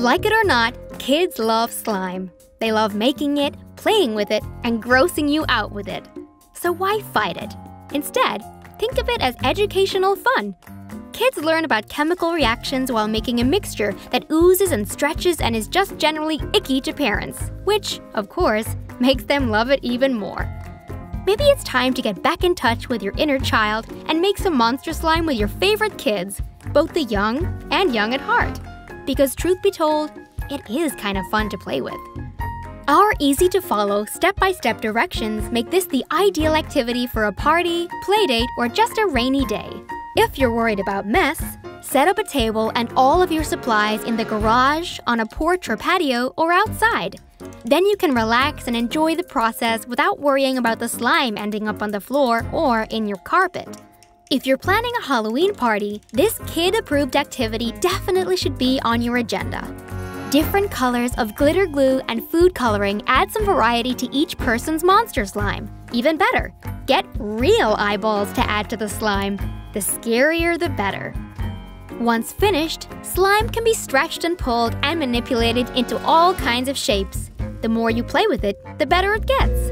Like it or not, kids love slime. They love making it, playing with it, and grossing you out with it. So why fight it? Instead, think of it as educational fun. Kids learn about chemical reactions while making a mixture that oozes and stretches and is just generally icky to parents, which, of course, makes them love it even more. Maybe it's time to get back in touch with your inner child and make some monster slime with your favorite kids, both the young and young at heart. Because truth be told, it is kind of fun to play with. Our easy-to-follow, step-by-step directions make this the ideal activity for a party, playdate, or just a rainy day. If you're worried about mess, set up a table and all of your supplies in the garage, on a porch or patio, or outside. Then you can relax and enjoy the process without worrying about the slime ending up on the floor or in your carpet. If you're planning a Halloween party, this kid-approved activity definitely should be on your agenda. Different colors of glitter glue and food coloring add some variety to each person's monster slime. Even better, get real eyeballs to add to the slime. The scarier, the better. Once finished, slime can be stretched and pulled and manipulated into all kinds of shapes. The more you play with it, the better it gets.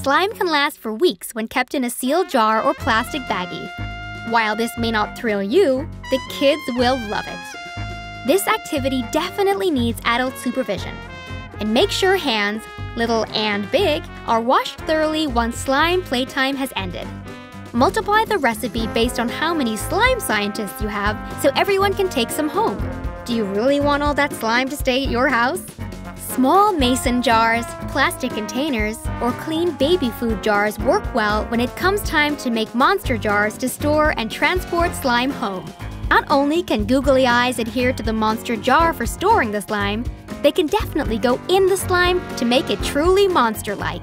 Slime can last for weeks when kept in a sealed jar or plastic baggie. While this may not thrill you, the kids will love it. This activity definitely needs adult supervision. And make sure hands, little and big, are washed thoroughly once slime playtime has ended. Multiply the recipe based on how many slime scientists you have so everyone can take some home. Do you really want all that slime to stay at your house? Small mason jars, plastic containers, or clean baby food jars work well when it comes time to make monster jars to store and transport slime home. Not only can googly eyes adhere to the monster jar for storing the slime, they can definitely go in the slime to make it truly monster-like.